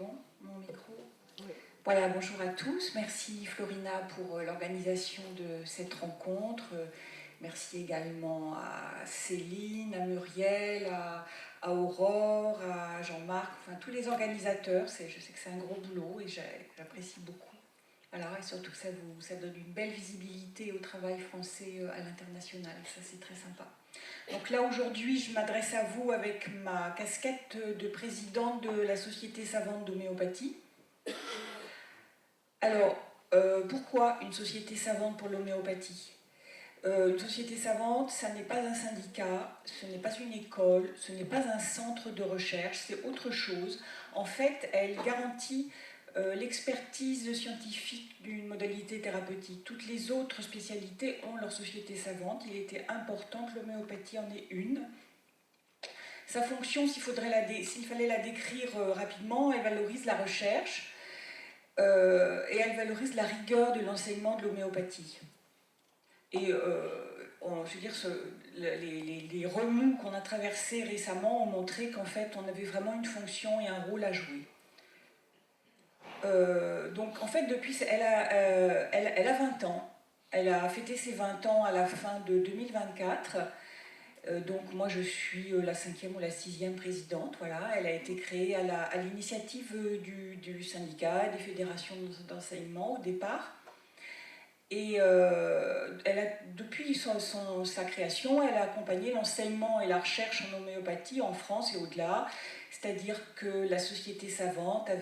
bon, mon micro? Oui. Voilà, bonjour à tous. Merci Florina pour l'organisation de cette rencontre. Merci également à Céline, à Muriel, à Aurore, à Jean-Marc, enfin tous les organisateurs. Je sais que c'est un gros boulot et j'apprécie beaucoup. Voilà, et surtout ça donne une belle visibilité au travail français à l'international. Ça, c'est très sympa. Donc là, aujourd'hui, je m'adresse à vous avec ma casquette de présidente de la Société savante d'homéopathie. Alors, pourquoi une société savante pour l'homéopathie? Une société savante, ça n'est pas un syndicat, ce n'est pas une école, ce n'est pas un centre de recherche, c'est autre chose. En fait, elle garantit l'expertise scientifique d'une modalité thérapeutique. Toutes les autres spécialités ont leur société savante. Il était important que l'homéopathie en ait une. Sa fonction, s'il fallait la décrire rapidement, elle valorise la recherche et elle valorise la rigueur de l'enseignement de l'homéopathie. Et je veux dire, les remous qu'on a traversés récemment ont montré qu'en fait, on avait vraiment une fonction et un rôle à jouer. Donc, en fait, depuis, elle a 20 ans. Elle a fêté ses 20 ans à la fin de 2024. Donc, moi, je suis la 5e ou la 6e présidente. Voilà. Elle a été créée à l'initiative du syndicat, des fédérations d'enseignement au départ. Et depuis sa création, elle a accompagné l'enseignement et la recherche en homéopathie en France et au-delà. C'est-à-dire que la Société savante, à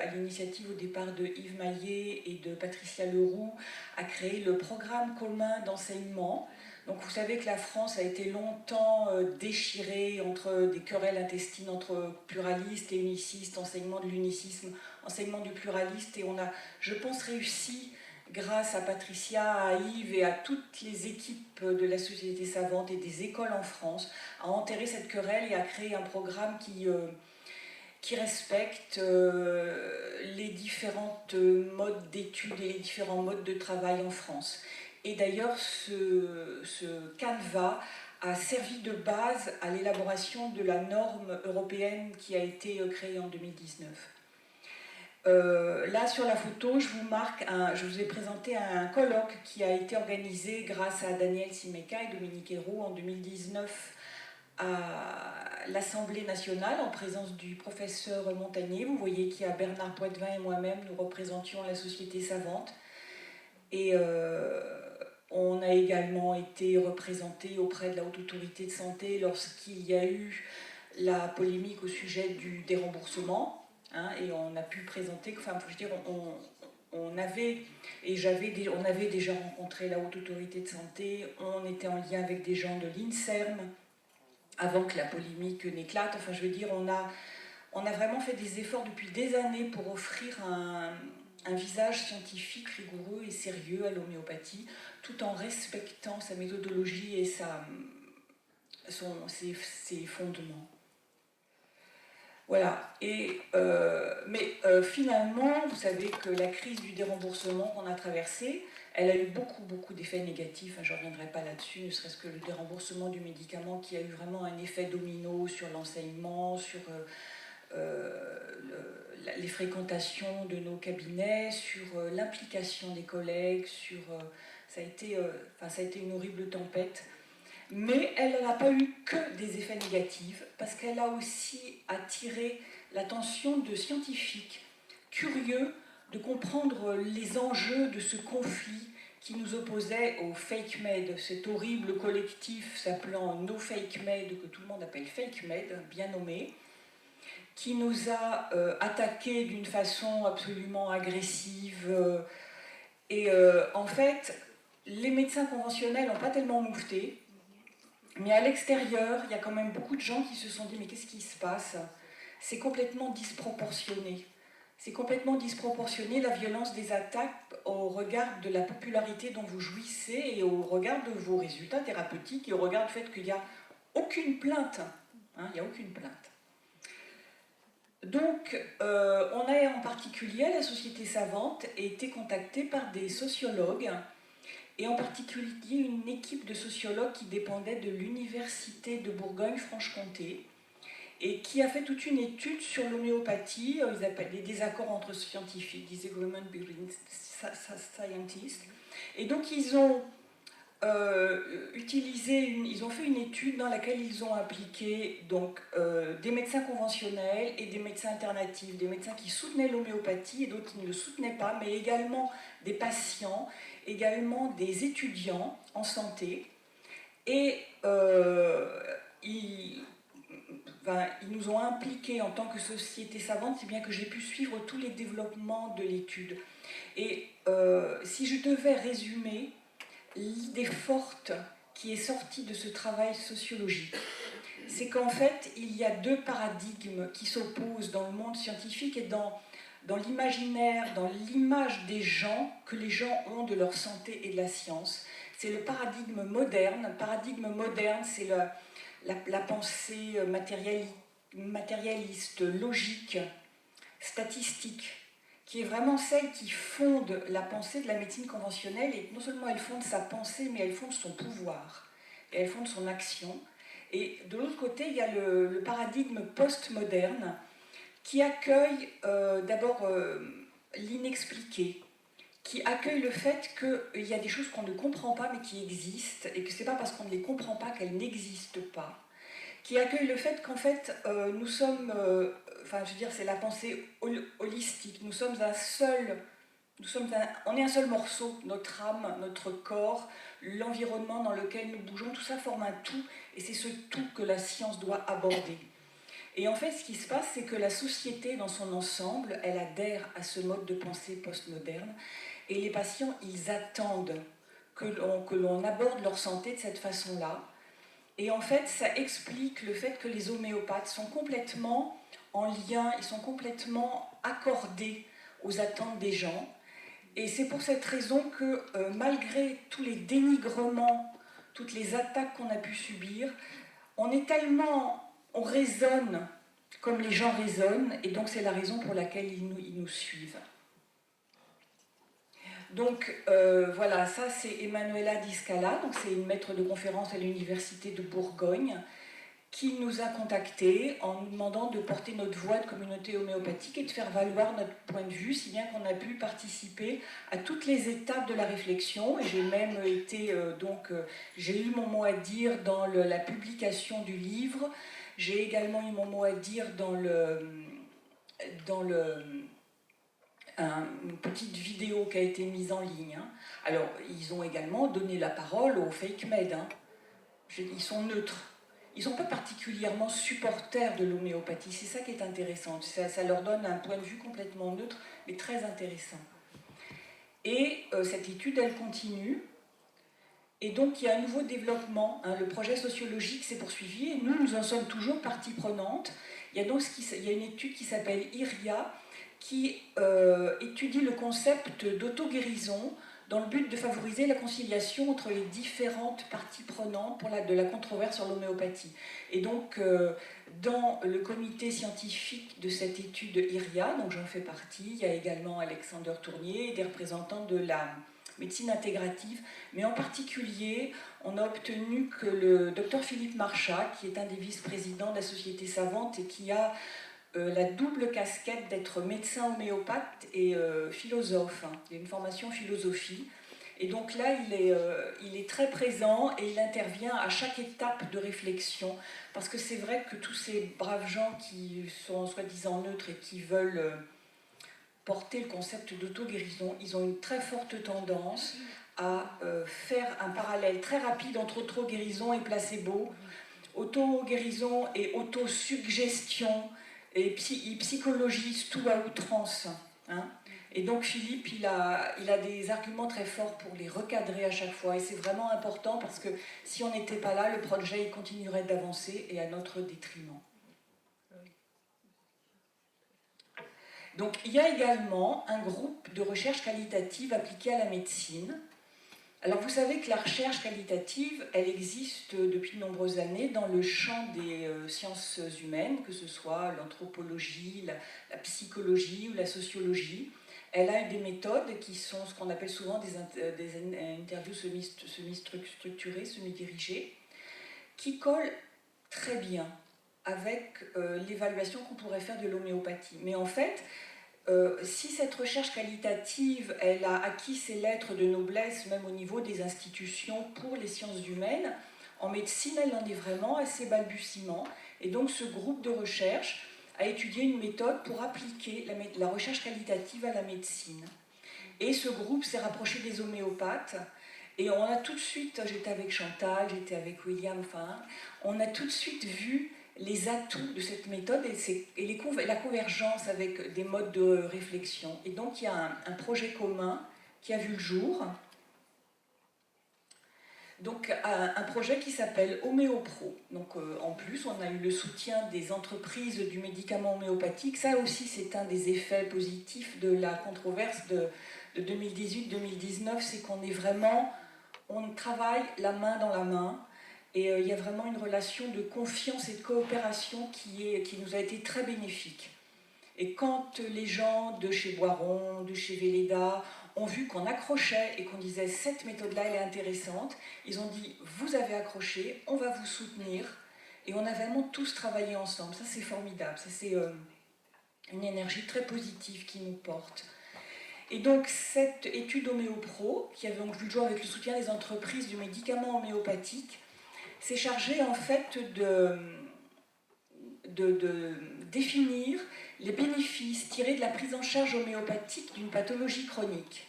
l'initiative au départ de Yves Maillet et de Patricia Leroux, a créé le programme commun d'enseignement. Donc vous savez que la France a été longtemps déchirée entre des querelles intestines entre pluralistes et unicistes, enseignement de l'unicisme, enseignement du pluraliste, et on a, je pense, réussi, grâce à Patricia, à Yves et à toutes les équipes de la Société savante et des écoles en France, à enterrer cette querelle et à créer un programme qui respecte les différentes modes d'études et les différents modes de travail en France. Et d'ailleurs, ce canevas a servi de base à l'élaboration de la norme européenne qui a été créée en 2019. Là sur la photo, je vous ai présenté un colloque qui a été organisé grâce à Daniel Simeka et Dominique Hérault en 2019 à l'Assemblée nationale en présence du professeur Montagnier. Vous voyez qu'il y a Bernard Poitvin et moi-même, nous représentions la Société savante. Et on a également été représentés auprès de la Haute Autorité de Santé lorsqu'il y a eu la polémique au sujet des remboursements. Hein, et on a pu présenter, enfin, je veux dire, on avait déjà rencontré la Haute Autorité de Santé, on était en lien avec des gens de l'INSERM avant que la polémique n'éclate. Enfin, je veux dire, on a vraiment fait des efforts depuis des années pour offrir un visage scientifique rigoureux et sérieux à l'homéopathie, tout en respectant sa méthodologie et ses fondements. Voilà. Mais finalement, vous savez que la crise du déremboursement qu'on a traversée, elle a eu beaucoup d'effets négatifs. Je ne reviendrai pas là-dessus, ne serait-ce que le déremboursement du médicament qui a eu vraiment un effet domino sur l'enseignement, sur les fréquentations de nos cabinets, sur l'implication des collègues, ça a été une horrible tempête. Mais elle n'a pas eu que des effets négatifs, parce qu'elle a aussi attiré l'attention de scientifiques curieux de comprendre les enjeux de ce conflit qui nous opposait au Fake Med, cet horrible collectif s'appelant No Fake Med, que tout le monde appelle Fake Med, bien nommé, qui nous a attaqués d'une façon absolument agressive. En fait, les médecins conventionnels n'ont pas tellement moufté. Mais à l'extérieur, il y a quand même beaucoup de gens qui se sont dit « mais qu'est-ce qui se passe ?» C'est complètement disproportionné. C'est complètement disproportionné la violence des attaques au regard de la popularité dont vous jouissez et au regard de vos résultats thérapeutiques et au regard du fait qu'il n'y a aucune plainte. Hein, il n'y a aucune plainte. Donc, on a en particulier, la Société savante, été contactée par des sociologues et en particulier une équipe de sociologues qui dépendait de l'Université de Bourgogne-Franche-Comté et qui a fait toute une étude sur l'homéopathie. Ils appellent les désaccords entre scientifiques, disagreement between scientists. Et donc ils ont ils ont fait une étude dans laquelle ils ont impliqué donc, des médecins conventionnels et des médecins alternatifs, des médecins qui soutenaient l'homéopathie et d'autres qui ne le soutenaient pas, mais également des patients, également des étudiants en santé. Et ils nous ont impliqués en tant que société savante, si bien que j'ai pu suivre tous les développements de l'étude. Et si je devais résumer l'idée forte qui est sortie de ce travail sociologique, c'est qu'en fait, il y a deux paradigmes qui s'opposent dans le monde scientifique et dans l'imaginaire, dans l'image des gens que les gens ont de leur santé et de la science. C'est le paradigme moderne. Le paradigme moderne, c'est la pensée matérialiste, logique, statistique, qui est vraiment celle qui fonde la pensée de la médecine conventionnelle, et non seulement elle fonde sa pensée, mais elle fonde son pouvoir, et elle fonde son action. Et de l'autre côté, il y a le paradigme post-moderne, qui accueille d'abord l'inexpliqué, qui accueille le fait qu'il y a des choses qu'on ne comprend pas mais qui existent, et que ce n'est pas parce qu'on ne les comprend pas qu'elles n'existent pas, qui accueille le fait qu'en fait nous sommes, c'est la pensée holistique, on est un seul morceau, notre âme, notre corps, l'environnement dans lequel nous bougeons, tout ça forme un tout, et c'est ce tout que la science doit aborder. Et en fait, ce qui se passe, c'est que la société dans son ensemble, elle adhère à ce mode de pensée postmoderne, et les patients, ils attendent que l'on aborde leur santé de cette façon-là. Et en fait, ça explique le fait que les homéopathes sont complètement en lien, ils sont complètement accordés aux attentes des gens. Et c'est pour cette raison que malgré tous les dénigrements, toutes les attaques qu'on a pu subir, on raisonne comme les gens raisonnent, et donc c'est la raison pour laquelle ils nous suivent. Donc voilà, ça c'est Emanuela Di Scala, donc c'est une maître de conférence à l'université de Bourgogne, qui nous a contactés en nous demandant de porter notre voix de communauté homéopathique et de faire valoir notre point de vue, si bien qu'on a pu participer à toutes les étapes de la réflexion. Et j'ai même été, j'ai eu mon mot à dire dans la publication du livre. J'ai également eu mon mot à dire dans une petite vidéo qui a été mise en ligne. Alors, ils ont également donné la parole aux fake med. Ils sont neutres. Ils ne sont pas particulièrement supporters de l'homéopathie. C'est ça qui est intéressant. Ça leur donne un point de vue complètement neutre, mais très intéressant. Et cette étude, elle continue. Et donc, il y a un nouveau développement. Le projet sociologique s'est poursuivi et nous en sommes toujours partie prenante. Il y a une étude qui s'appelle IRIA, qui étudie le concept d'auto-guérison dans le but de favoriser la conciliation entre les différentes parties prenantes de la controverse sur l'homéopathie. Et donc, dans le comité scientifique de cette étude IRIA, donc j'en fais partie, il y a également Alexander Tournier et des représentants de la médecine intégrative, mais en particulier, on a obtenu que le docteur Philippe Marchak, qui est un des vice-présidents de la Société savante et qui a la double casquette d'être médecin homéopathe et philosophe. Il a une formation philosophie. Et donc là, il est très présent et il intervient à chaque étape de réflexion. Parce que c'est vrai que tous ces braves gens qui sont soi-disant neutres et qui veulent porter le concept d'auto-guérison, ils ont une très forte tendance à faire un parallèle très rapide entre auto-guérison et placebo, auto-guérison et auto-suggestion. Et il psychologise tout à outrance. Et donc Philippe, il a des arguments très forts pour les recadrer à chaque fois. Et c'est vraiment important parce que si on n'était pas là, le projet il continuerait d'avancer et à notre détriment. Donc il y a également un groupe de recherche qualitative appliquée à la médecine. Alors vous savez que la recherche qualitative, elle existe depuis de nombreuses années dans le champ des sciences humaines, que ce soit l'anthropologie, la psychologie ou la sociologie. Elle a des méthodes qui sont ce qu'on appelle souvent des interviews semi-structurées, semi-dirigées, qui collent très bien avec l'évaluation qu'on pourrait faire de l'homéopathie. Mais en fait, si cette recherche qualitative, elle a acquis ses lettres de noblesse, même au niveau des institutions pour les sciences humaines, en médecine, elle en est vraiment à ses balbutiements. Et donc ce groupe de recherche a étudié une méthode pour appliquer la recherche qualitative à la médecine. Et ce groupe s'est rapproché des homéopathes. Et on a tout de suite, j'étais avec Chantal, j'étais avec William, enfin, on a tout de suite vu les atouts de cette méthode et la convergence avec des modes de réflexion. Et donc il y a un projet commun qui a vu le jour. Donc un projet qui s'appelle Homéopro. Donc en plus, on a eu le soutien des entreprises du médicament homéopathique. Ça aussi, c'est un des effets positifs de la controverse de 2018-2019, c'est qu'on est vraiment, on travaille la main dans la main. Et il y a vraiment une relation de confiance et de coopération qui nous a été très bénéfique. Et quand les gens de chez Boiron, de chez Velleda, ont vu qu'on accrochait et qu'on disait cette méthode-là, elle est intéressante, ils ont dit vous avez accroché, on va vous soutenir. Et on a vraiment tous travaillé ensemble. Ça, c'est formidable. Ça, c'est une énergie très positive qui nous porte. Et donc, cette étude Homéopro, qui avait donc vu le jour avec le soutien des entreprises du médicament homéopathique, s'est chargée en fait de définir les bénéfices tirés de la prise en charge homéopathique d'une pathologie chronique,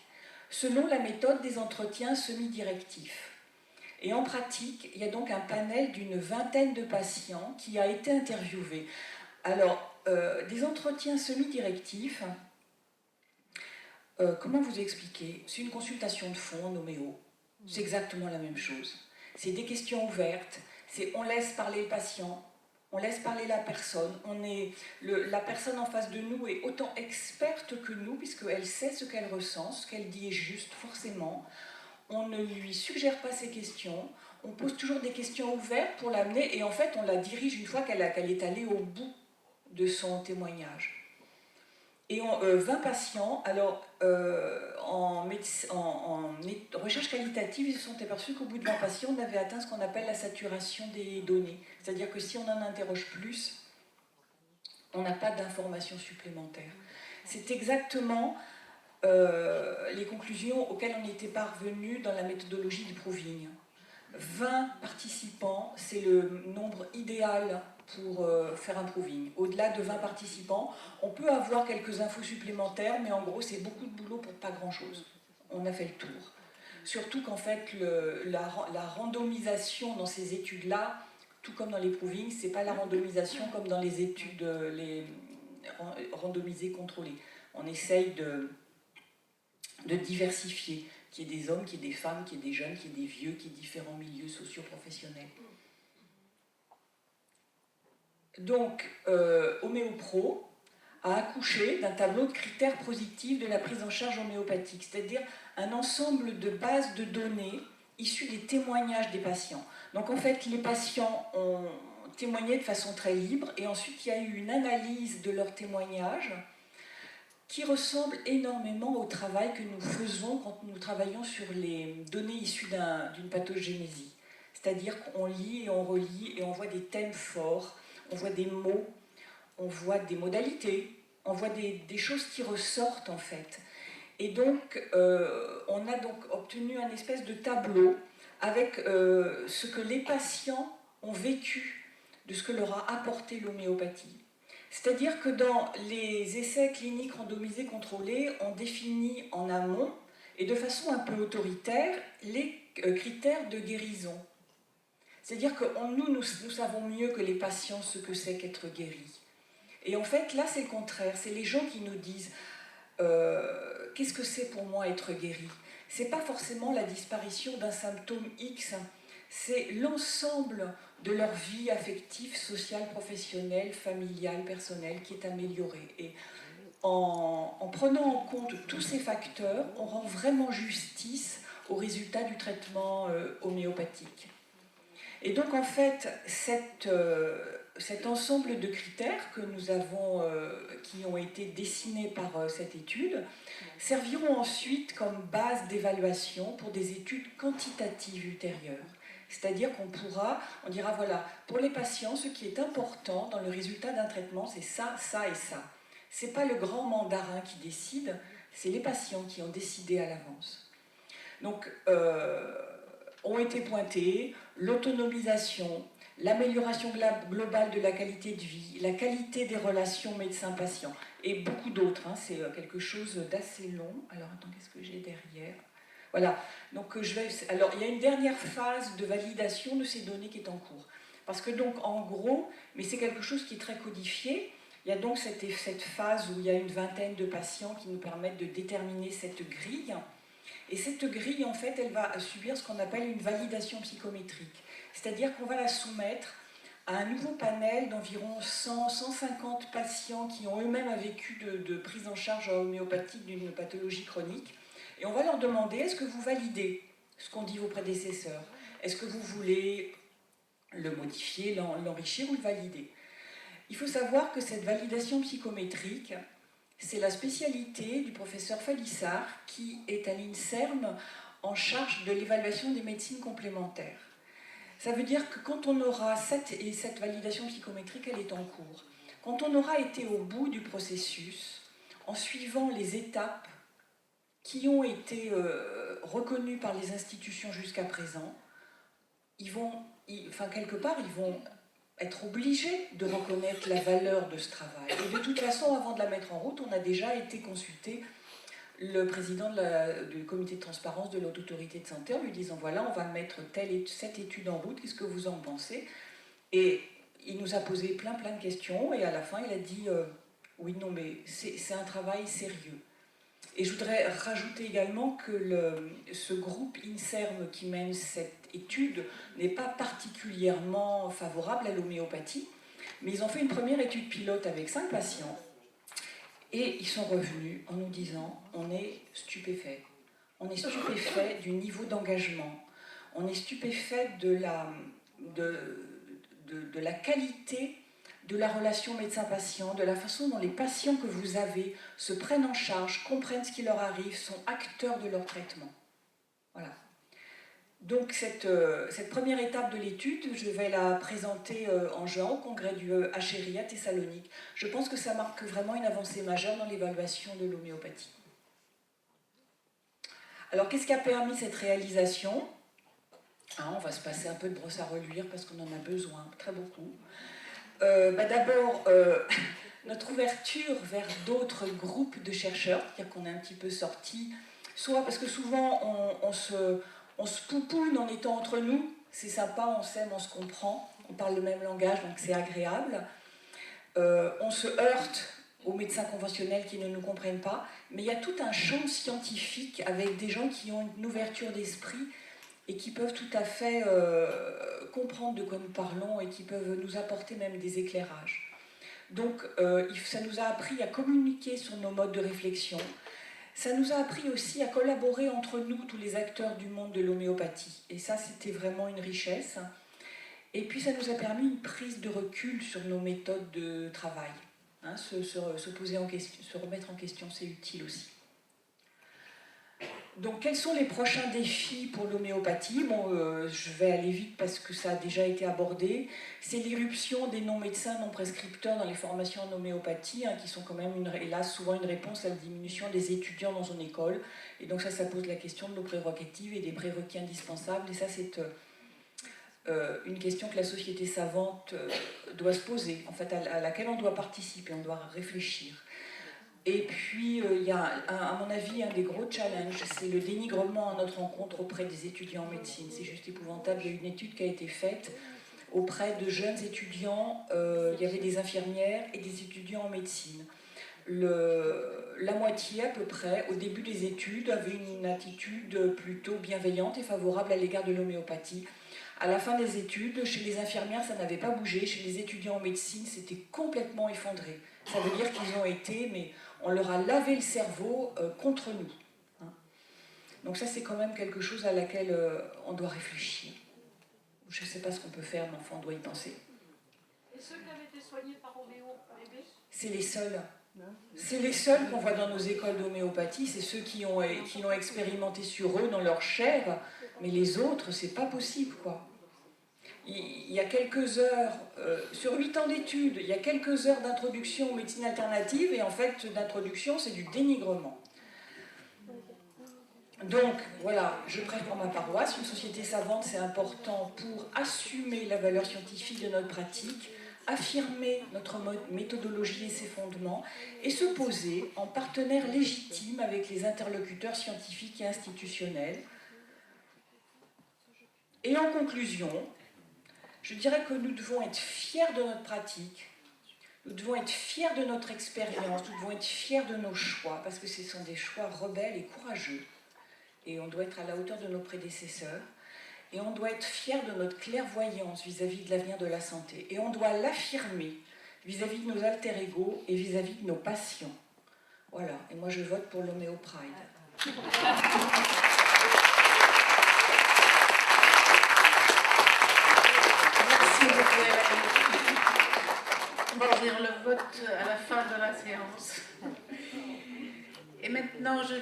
selon la méthode des entretiens semi-directifs. Et en pratique, il y a donc un panel d'une vingtaine de patients qui a été interviewé. Alors, des entretiens semi-directifs, comment vous expliquer? C'est une consultation de fond en homéo. C'est exactement la même chose. C'est des questions ouvertes, on laisse parler le patient, on laisse parler la personne. La personne en face de nous est autant experte que nous, puisqu'elle sait ce qu'elle ressent, ce qu'elle dit est juste, forcément. On ne lui suggère pas ses questions, on pose toujours des questions ouvertes pour l'amener, et en fait, on la dirige une fois qu'elle est allée au bout de son témoignage. Et 20 patients, alors en recherche qualitative, ils se sont aperçus qu'au bout de 20 patients, on avait atteint ce qu'on appelle la saturation des données. C'est-à-dire que si on en interroge plus, on n'a pas d'informations supplémentaires. C'est exactement les conclusions auxquelles on était parvenu dans la méthodologie du proving. 20 participants, c'est le nombre idéal pour faire un proving. Au-delà de 20 participants, on peut avoir quelques infos supplémentaires, mais en gros, c'est beaucoup de boulot pour pas grand-chose. On a fait le tour. Surtout qu'en fait, la randomisation dans ces études-là, tout comme dans les provings, c'est pas la randomisation comme dans les études randomisées contrôlées. On essaye de diversifier, qu'il y ait des hommes, qu'il y ait des femmes, qu'il y ait des jeunes, qu'il y ait des vieux, qu'il y ait différents milieux socio-professionnels. Donc, Homéopro a accouché d'un tableau de critères positifs de la prise en charge homéopathique, c'est-à-dire un ensemble de bases de données issues des témoignages des patients. Donc en fait, les patients ont témoigné de façon très libre, et ensuite il y a eu une analyse de leurs témoignages qui ressemble énormément au travail que nous faisons quand nous travaillons sur les données issues d'une pathogénésie. C'est-à-dire qu'on lit et on relit et on voit des thèmes forts, on voit des mots, on voit des modalités, on voit des choses qui ressortent en fait. Et donc, on a donc obtenu un espèce de tableau avec ce que les patients ont vécu de ce que leur a apporté l'homéopathie. C'est-à-dire que dans les essais cliniques randomisés contrôlés, on définit en amont et de façon un peu autoritaire les critères de guérison. C'est-à-dire que nous savons mieux que les patients ce que c'est qu'être guéri. Et en fait, là, c'est le contraire. C'est les gens qui nous disent qu'est-ce que c'est pour moi être guéri? C'est pas forcément la disparition d'un symptôme X, c'est l'ensemble de leur vie affective, sociale, professionnelle, familiale, personnelle qui est améliorée. Et en prenant en compte tous ces facteurs, on rend vraiment justice au résultat du traitement homéopathique. Et donc en fait, cet ensemble de critères que nous avons, qui ont été dessinés par cette étude, serviront ensuite comme base d'évaluation pour des études quantitatives ultérieures. C'est-à-dire on dira voilà, pour les patients, ce qui est important dans le résultat d'un traitement, c'est ça, ça et ça. Ce n'est pas le grand mandarin qui décide, c'est les patients qui ont décidé à l'avance. Donc, ont été pointés l'autonomisation, l'amélioration globale de la qualité de vie, la qualité des relations médecin-patient, et beaucoup d'autres. Hein, c'est quelque chose d'assez long. Alors, attends, qu'est-ce que j'ai derrière ? Voilà. Donc, alors, il y a une dernière phase de validation de ces données qui est en cours. Parce que donc, en gros, mais c'est quelque chose qui est très codifié, il y a donc cette phase où il y a une vingtaine de patients qui nous permettent de déterminer cette grille. Et cette grille, en fait, elle va subir ce qu'on appelle une validation psychométrique. C'est-à-dire qu'on va la soumettre à un nouveau panel d'environ 100-150 patients qui ont eux-mêmes vécu de prise en charge homéopathique d'une pathologie chronique. Et on va leur demander, est-ce que vous validez ce qu'ont dit vos prédécesseurs? Est-ce que vous voulez le modifier, l'enrichir ou le valider? Il faut savoir que cette validation psychométrique, c'est la spécialité du professeur Falissard, qui est à l'INSERM en charge de l'évaluation des médecines complémentaires. Ça veut dire que quand on aura cette validation psychométrique, elle est en cours. Quand on aura été au bout du processus, en suivant les étapes qui ont été reconnues par les institutions jusqu'à présent, quelque part, ils vont être obligés de reconnaître la valeur de ce travail. Et de toute façon, avant de la mettre en route, on a déjà été consulter le président du comité de transparence de l'Haute Autorité de Santé en lui disant voilà, on va mettre cette étude en route, qu'est-ce que vous en pensez? Et il nous a posé plein de questions et à la fin il a dit oui, non, mais c'est un travail sérieux. Et je voudrais rajouter également que ce groupe INSERM qui mène cette étude n'est pas particulièrement favorable à l'homéopathie, mais ils ont fait une première étude pilote avec 5 patients et ils sont revenus en nous disant on est stupéfait. On est stupéfait du niveau d'engagement, on est stupéfait de la qualité de la relation médecin-patient, de la façon dont les patients que vous avez se prennent en charge, comprennent ce qui leur arrive, sont acteurs de leur traitement. Voilà. Donc cette première étape de l'étude, je vais la présenter en juin au congrès du HRI à Thessalonique. Je pense que ça marque vraiment une avancée majeure dans l'évaluation de l'homéopathie. Alors qu'est-ce qui a permis cette réalisation ? On va se passer un peu de brosse à reluire parce qu'on en a besoin, très beaucoup. D'abord, notre ouverture vers d'autres groupes de chercheurs, c'est-à-dire qu'on est un petit peu sorti, soit parce que souvent on se poupoune en étant entre nous, c'est sympa, on s'aime, on se comprend, on parle le même langage, donc c'est agréable. On se heurte aux médecins conventionnels qui ne nous comprennent pas, mais il y a tout un champ scientifique avec des gens qui ont une ouverture d'esprit et qui peuvent tout à fait comprendre de quoi nous parlons et qui peuvent nous apporter même des éclairages. Donc ça nous a appris à communiquer sur nos modes de réflexion. Ça nous a appris aussi à collaborer entre nous, tous les acteurs du monde de l'homéopathie. Et ça, c'était vraiment une richesse. Et puis ça nous a permis une prise de recul sur nos méthodes de travail. Se poser en question, se remettre en question, c'est utile aussi. Donc, quels sont les prochains défis pour l'homéopathie ? Je vais aller vite parce que ça a déjà été abordé. C'est l'irruption des non-médecins, non-prescripteurs dans les formations en homéopathie, qui sont quand même, hélas, souvent une réponse à la diminution des étudiants dans une école. Et donc ça pose la question de nos prérogatives et des prérequis indispensables. Et ça, c'est une question que la société savante doit se poser, en fait, à laquelle on doit participer, on doit réfléchir. Et puis, il y a, à mon avis, un des gros challenges, c'est le dénigrement à notre rencontre auprès des étudiants en médecine. C'est juste épouvantable. Il y a une étude qui a été faite auprès de jeunes étudiants. Il y avait des infirmières et des étudiants en médecine. La moitié, à peu près, au début des études, avait une attitude plutôt bienveillante et favorable à l'égard de l'homéopathie. À la fin des études, chez les infirmières, ça n'avait pas bougé. Chez les étudiants en médecine, c'était complètement effondré. Ça veut dire qu'ils ont été, mais on leur a lavé le cerveau contre nous. Donc ça, c'est quand même quelque chose à laquelle on doit réfléchir. Je ne sais pas ce qu'on peut faire, mais enfin, on doit y penser. Et ceux qui avaient été soignés par homéo, c'est les seuls. C'est les seuls qu'on voit dans nos écoles d'homéopathie, c'est ceux qui l'ont expérimenté sur eux, dans leur chair, mais les autres, c'est pas possible, quoi. il y a quelques heures, sur 8 ans d'études, il y a quelques heures d'introduction aux médecines alternatives, et en fait, d'introduction, c'est du dénigrement. Donc, voilà, je prêche pour ma paroisse. Une société savante, c'est important pour assumer la valeur scientifique de notre pratique, affirmer notre méthodologie et ses fondements, et se poser en partenaire légitime avec les interlocuteurs scientifiques et institutionnels. Et en conclusion, je dirais que nous devons être fiers de notre pratique, nous devons être fiers de notre expérience, nous devons être fiers de nos choix, parce que ce sont des choix rebelles et courageux. Et on doit être à la hauteur de nos prédécesseurs. Et on doit être fiers de notre clairvoyance vis-à-vis de l'avenir de la santé. Et on doit l'affirmer vis-à-vis de nos alter-ego et vis-à-vis de nos patients. Voilà. Et moi, je vote pour l'Homéo Pride. Merci beaucoup, Hélène. On va ouvrir le vote à la fin de la séance. Et maintenant, je